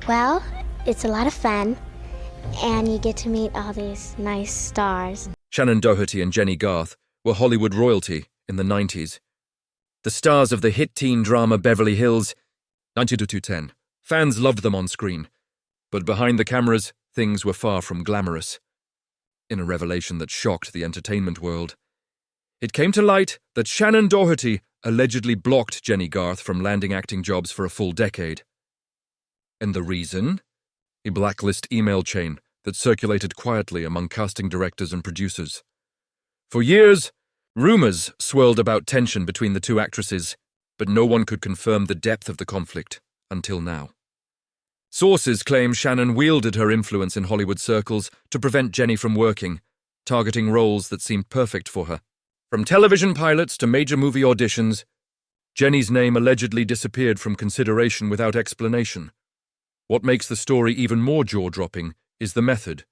Well, it's a lot of fun, and you get to meet all these nice stars. Shannen Doherty and Jennie Garth were Hollywood royalty in the 90s. The stars of the hit teen drama Beverly Hills, 90210. Fans loved them on screen, but behind the cameras, things were far from glamorous. In a revelation that shocked the entertainment world, it came to light that Shannen Doherty allegedly blocked Jennie Garth from landing acting jobs for a full decade. And the reason? A Blacklist email chain that circulated quietly among casting directors and producers. For years, rumors swirled about tension between the two actresses, but no one could confirm the depth of the conflict until now. Sources claim Shannen wielded her influence in Hollywood circles to prevent Jennie from working, targeting roles that seemed perfect for her. From television pilots to major movie auditions, Jennie's name allegedly disappeared from consideration without explanation. What makes the story even more jaw-dropping is the method.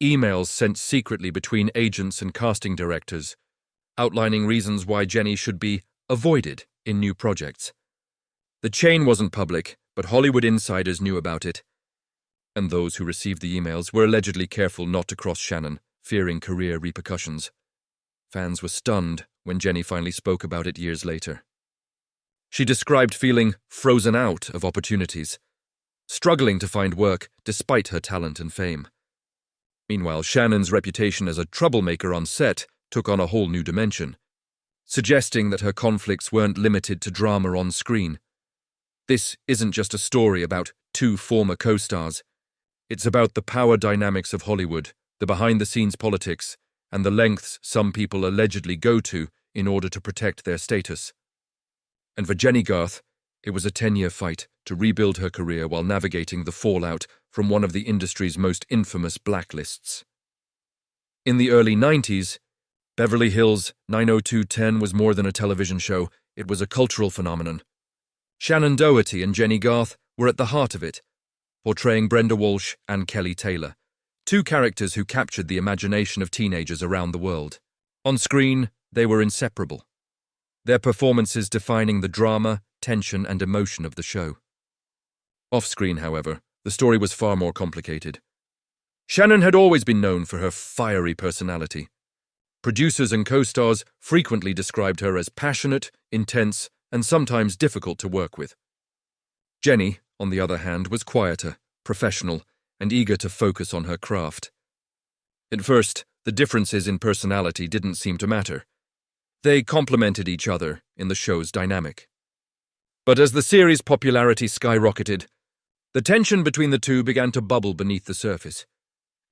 Emails sent secretly between agents and casting directors, outlining reasons why Jennie should be avoided in new projects. The chain wasn't public, but Hollywood insiders knew about it. And those who received the emails were allegedly careful not to cross Shannen, fearing career repercussions. Fans were stunned when Jennie finally spoke about it years later. She described feeling frozen out of opportunities, struggling to find work despite her talent and fame. Meanwhile, Shannen's reputation as a troublemaker on set took on a whole new dimension, suggesting that her conflicts weren't limited to drama on screen. This isn't just a story about two former co-stars. It's about the power dynamics of Hollywood, the behind-the-scenes politics, and the lengths some people allegedly go to in order to protect their status. And for Jennie Garth, it was a 10-year fight to rebuild her career while navigating the fallout from one of the industry's most infamous blacklists. In the early 90s, Beverly Hills 90210 was more than a television show, it was a cultural phenomenon. Shannen Doherty and Jennie Garth were at the heart of it, portraying Brenda Walsh and Kelly Taylor, two characters who captured the imagination of teenagers around the world. On screen, they were inseparable, their performances defining the drama, tension, and emotion of the show. Off-screen, however, the story was far more complicated. Shannen had always been known for her fiery personality. Producers and co-stars frequently described her as passionate, intense, and sometimes difficult to work with. Jennie, on the other hand, was quieter, professional, and eager to focus on her craft. At first, the differences in personality didn't seem to matter. They complemented each other in the show's dynamic. But as the series' popularity skyrocketed, the tension between the two began to bubble beneath the surface.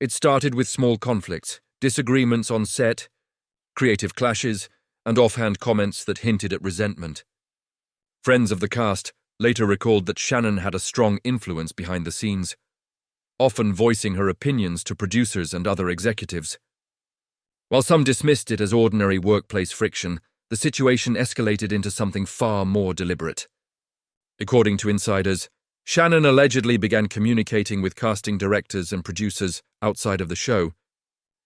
It started with small conflicts, disagreements on set, creative clashes, and offhand comments that hinted at resentment. Friends of the cast later recalled that Shannen had a strong influence behind the scenes, often voicing her opinions to producers and other executives. While some dismissed it as ordinary workplace friction, the situation escalated into something far more deliberate. According to insiders, Shannen allegedly began communicating with casting directors and producers outside of the show,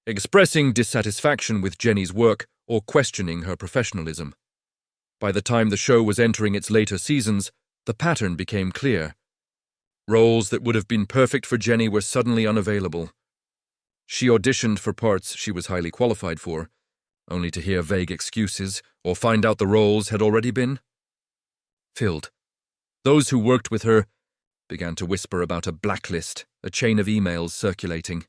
expressing dissatisfaction with Jennie's work or questioning her professionalism. By the time the show was entering its later seasons, the pattern became clear. Roles that would have been perfect for Jennie were suddenly unavailable. She auditioned for parts she was highly qualified for, only to hear vague excuses or find out the roles had already been filled. Those who worked with her began to whisper about a blacklist, a chain of emails circulating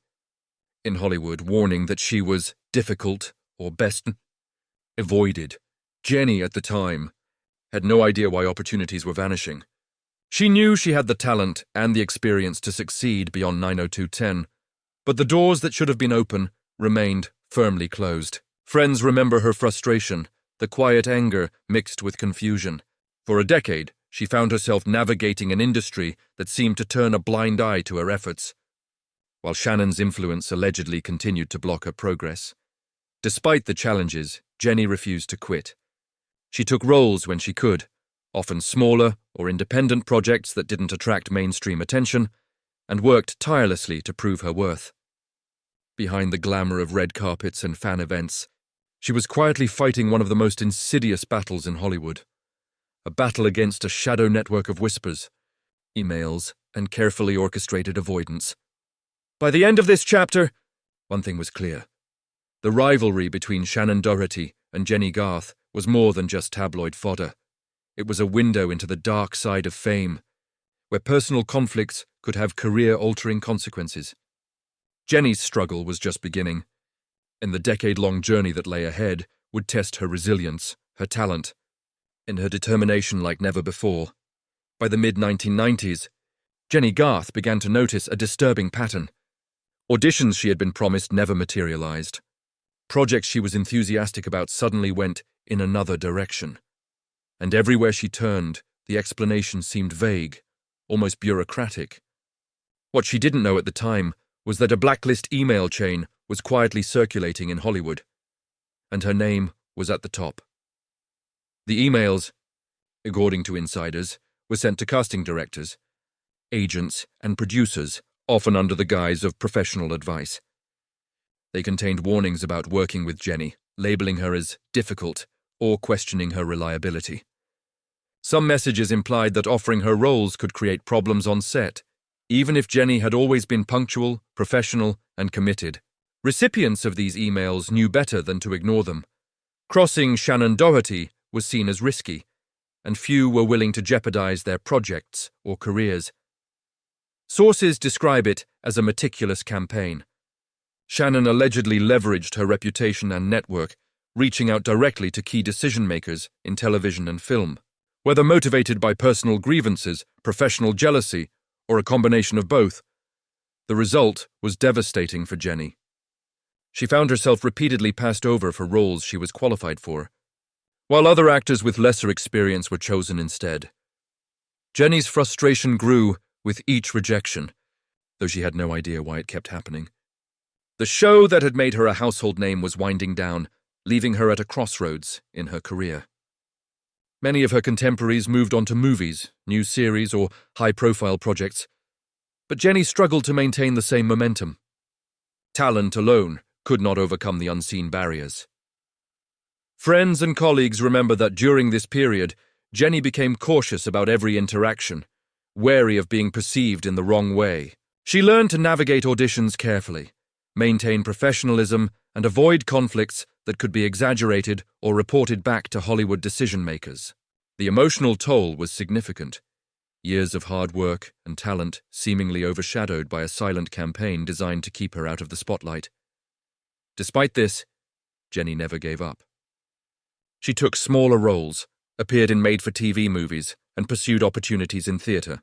in Hollywood warning that she was difficult or best avoided. Jennie, at the time, had no idea why opportunities were vanishing. She knew she had the talent and the experience to succeed beyond 90210, but the doors that should have been open remained firmly closed. Friends remember her frustration, the quiet anger mixed with confusion. For a decade, she found herself navigating an industry that seemed to turn a blind eye to her efforts, while Shannen's influence allegedly continued to block her progress. Despite the challenges, Jennie refused to quit. She took roles when she could, often smaller or independent projects that didn't attract mainstream attention, and worked tirelessly to prove her worth. Behind the glamour of red carpets and fan events, she was quietly fighting one of the most insidious battles in Hollywood. A battle against a shadow network of whispers, emails, and carefully orchestrated avoidance. By the end of this chapter, one thing was clear. The rivalry between Shannen Doherty and Jennie Garth was more than just tabloid fodder. It was a window into the dark side of fame, where personal conflicts could have career-altering consequences. Jennie's struggle was just beginning, and the decade-long journey that lay ahead would test her resilience, her talent, and her determination like never before. By the mid-1990s, Jennie Garth began to notice a disturbing pattern. Auditions she had been promised never materialized. Projects she was enthusiastic about suddenly went in another direction. And everywhere she turned, the explanation seemed vague, almost bureaucratic. What she didn't know at the time was that a Blacklist email chain was quietly circulating in Hollywood, and her name was at the top. The emails, according to insiders, were sent to casting directors, agents, and producers, often under the guise of professional advice. They contained warnings about working with Jennie, labeling her as difficult or questioning her reliability. Some messages implied that offering her roles could create problems on set, even if Jennie had always been punctual, professional, and committed. Recipients of these emails knew better than to ignore them. Crossing Shannen Doherty was seen as risky, and few were willing to jeopardize their projects or careers. Sources describe it as a meticulous campaign. Shannen allegedly leveraged her reputation and network, reaching out directly to key decision-makers in television and film. Whether motivated by personal grievances, professional jealousy, or a combination of both, the result was devastating for Jennie. She found herself repeatedly passed over for roles she was qualified for, while other actors with lesser experience were chosen instead. Jennie's frustration grew with each rejection, though she had no idea why it kept happening. The show that had made her a household name was winding down, leaving her at a crossroads in her career. Many of her contemporaries moved on to movies, new series, or high-profile projects, but Jennie struggled to maintain the same momentum. Talent alone could not overcome the unseen barriers. Friends and colleagues remember that during this period, Jennie became cautious about every interaction, wary of being perceived in the wrong way. She learned to navigate auditions carefully, maintain professionalism, and avoid conflicts that could be exaggerated or reported back to Hollywood decision-makers. The emotional toll was significant. Years of hard work and talent seemingly overshadowed by a silent campaign designed to keep her out of the spotlight. Despite this, Jennie never gave up. She took smaller roles, appeared in made-for-TV movies, and pursued opportunities in theatre.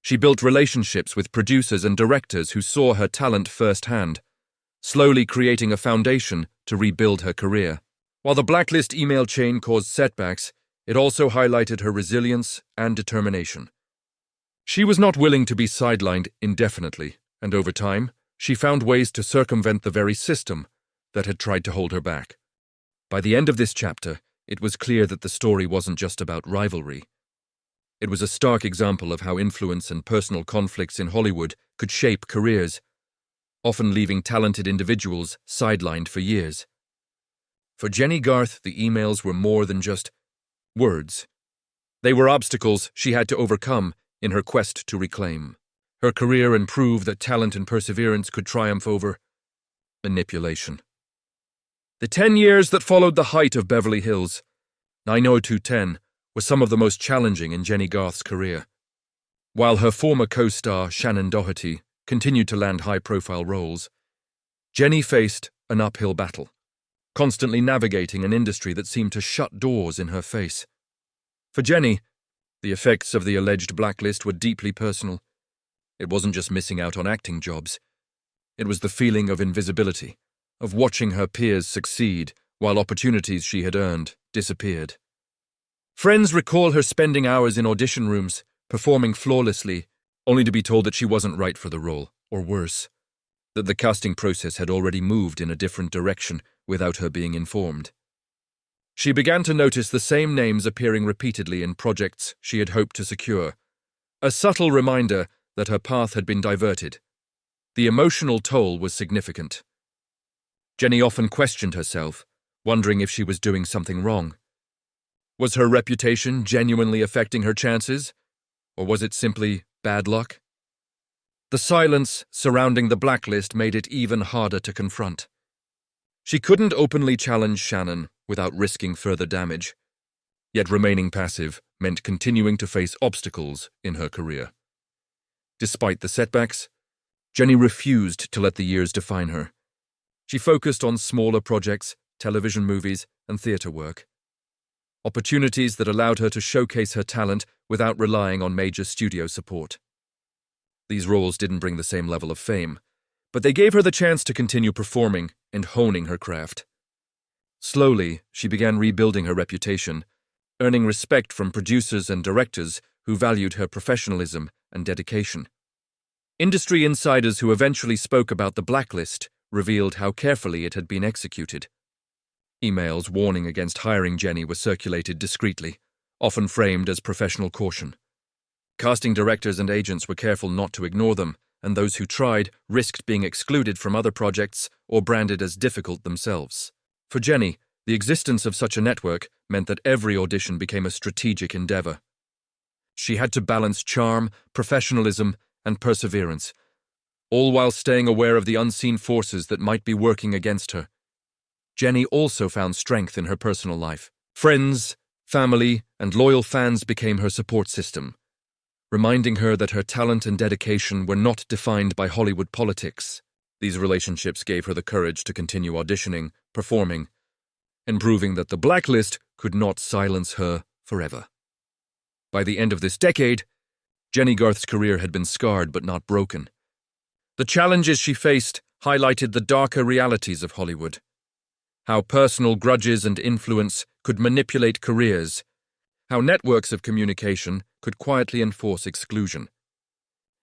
She built relationships with producers and directors who saw her talent firsthand, slowly creating a foundation to rebuild her career. While the Blacklist email chain caused setbacks, it also highlighted her resilience and determination. She was not willing to be sidelined indefinitely, and over time, she found ways to circumvent the very system that had tried to hold her back. By the end of this chapter, it was clear that the story wasn't just about rivalry. It was a stark example of how influence and personal conflicts in Hollywood could shape careers, often leaving talented individuals sidelined for years. For Jennie Garth, the emails were more than just words. They were obstacles she had to overcome in her quest to reclaim her career and prove that talent and perseverance could triumph over manipulation. The 10 years that followed the height of Beverly Hills, 90210, were some of the most challenging in Jennie Garth's career. While her former co-star, Shannen Doherty, continued to land high-profile roles, Jennie faced an uphill battle, constantly navigating an industry that seemed to shut doors in her face. For Jennie, the effects of the alleged blacklist were deeply personal. It wasn't just missing out on acting jobs. It was the feeling of invisibility, of watching her peers succeed while opportunities she had earned disappeared. Friends recall her spending hours in audition rooms, performing flawlessly, only to be told that she wasn't right for the role, or worse, that the casting process had already moved in a different direction without her being informed. She began to notice the same names appearing repeatedly in projects she had hoped to secure, a subtle reminder that her path had been diverted. The emotional toll was significant. Jennie often questioned herself, wondering if she was doing something wrong. Was her reputation genuinely affecting her chances, or was it simply bad luck? The silence surrounding the blacklist made it even harder to confront. She couldn't openly challenge Shannen without risking further damage, yet remaining passive meant continuing to face obstacles in her career. Despite the setbacks, Jennie refused to let the years define her. She focused on smaller projects, television movies, and theatre work. Opportunities that allowed her to showcase her talent without relying on major studio support. These roles didn't bring the same level of fame, but they gave her the chance to continue performing and honing her craft. Slowly, she began rebuilding her reputation, earning respect from producers and directors who valued her professionalism and dedication. Industry insiders who eventually spoke about the Blacklist revealed how carefully it had been executed. Emails warning against hiring Jennie were circulated discreetly, often framed as professional caution. Casting directors and agents were careful not to ignore them, and those who tried risked being excluded from other projects or branded as difficult themselves. For Jennie, the existence of such a network meant that every audition became a strategic endeavor. She had to balance charm, professionalism, and perseverance, all while staying aware of the unseen forces that might be working against her. Jennie also found strength in her personal life. Friends, family, and loyal fans became her support system, reminding her that her talent and dedication were not defined by Hollywood politics. These relationships gave her the courage to continue auditioning, performing, and proving that the Blacklist could not silence her forever. By the end of this decade, Jennie Garth's career had been scarred but not broken. The challenges she faced highlighted the darker realities of Hollywood, how personal grudges and influence could manipulate careers, how networks of communication could quietly enforce exclusion,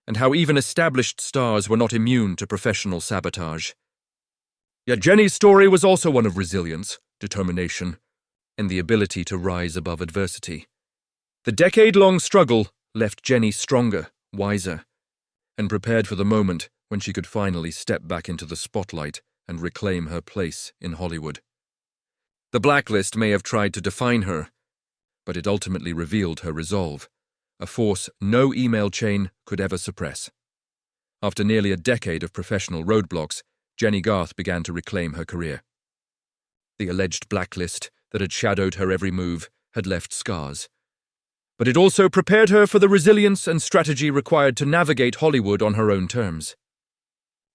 and how even established stars were not immune to professional sabotage. Yet Jennie's story was also one of resilience, determination, and the ability to rise above adversity. The decade-long struggle left Jennie stronger, wiser, and prepared for the moment when she could finally step back into the spotlight and reclaim her place in Hollywood. The Blacklist may have tried to define her, but it ultimately revealed her resolve, a force no email chain could ever suppress. After nearly a decade of professional roadblocks, Jennie Garth began to reclaim her career. The alleged blacklist that had shadowed her every move had left scars, but it also prepared her for the resilience and strategy required to navigate Hollywood on her own terms.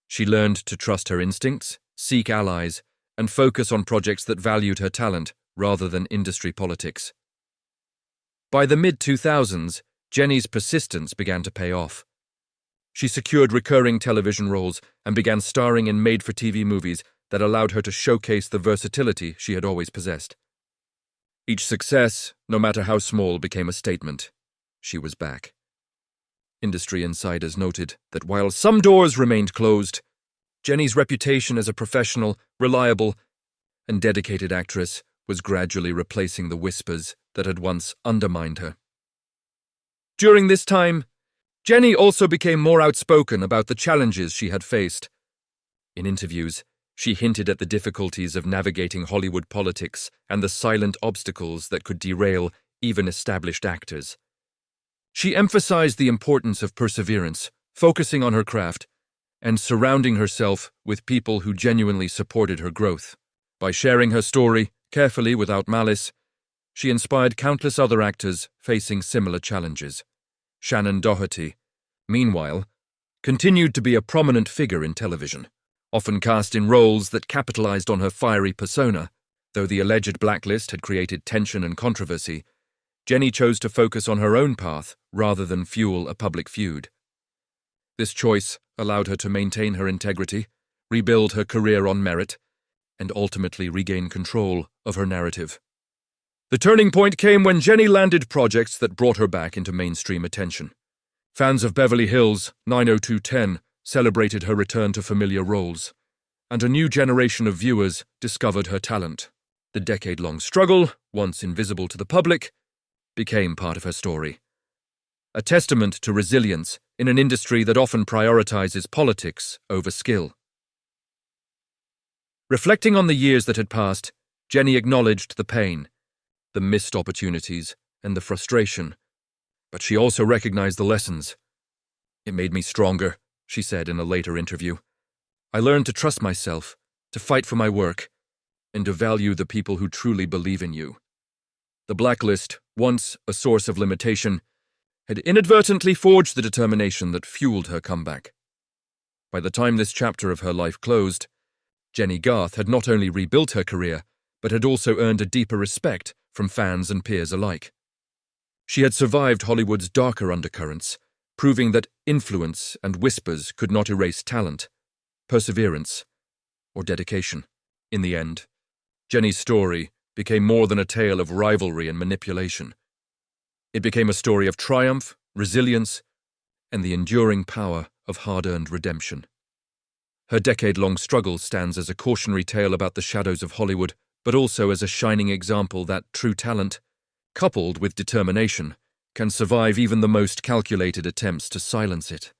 She learned to trust her instincts, seek allies, and focus on projects that valued her talent rather than industry politics. By the mid-2000s, Jennie's persistence began to pay off. She secured recurring television roles and began starring in made-for-TV movies that allowed her to showcase the versatility she had always possessed. Each success, no matter how small, became a statement. She was back. Industry insiders noted that while some doors remained closed, Jennie's reputation as a professional, reliable, and dedicated actress was gradually replacing the whispers that had once undermined her. During this time, Jennie also became more outspoken about the challenges she had faced. In interviews, she hinted at the difficulties of navigating Hollywood politics and the silent obstacles that could derail even established actors. She emphasized the importance of perseverance, focusing on her craft, and surrounding herself with people who genuinely supported her growth. By sharing her story, carefully without malice, she inspired countless other actors facing similar challenges. Shannen Doherty, meanwhile, continued to be a prominent figure in television, often cast in roles that capitalized on her fiery persona. Though the alleged blacklist had created tension and controversy, Jennie chose to focus on her own path rather than fuel a public feud. This choice allowed her to maintain her integrity, rebuild her career on merit, and ultimately regain control of her narrative. The turning point came when Jennie landed projects that brought her back into mainstream attention. Fans of Beverly Hills 90210 celebrated her return to familiar roles, and a new generation of viewers discovered her talent. The decade-long struggle, once invisible to the public, became part of her story. A testament to resilience in an industry that often prioritizes politics over skill. Reflecting on the years that had passed, Jennie acknowledged the pain, the missed opportunities, and the frustration. But she also recognized the lessons. It made me stronger, she said in a later interview. "I learned to trust myself, to fight for my work, and to value the people who truly believe in you." The Blacklist, once a source of limitation, had inadvertently forged the determination that fueled her comeback. By the time this chapter of her life closed, Jennie Garth had not only rebuilt her career, but had also earned a deeper respect from fans and peers alike. She had survived Hollywood's darker undercurrents, proving that influence and whispers could not erase talent, perseverance, or dedication. In the end, Jennie's story became more than a tale of rivalry and manipulation. It became a story of triumph, resilience, and the enduring power of hard-earned redemption. Her decade-long struggle stands as a cautionary tale about the shadows of Hollywood, but also as a shining example that true talent, coupled with determination, can survive even the most calculated attempts to silence it.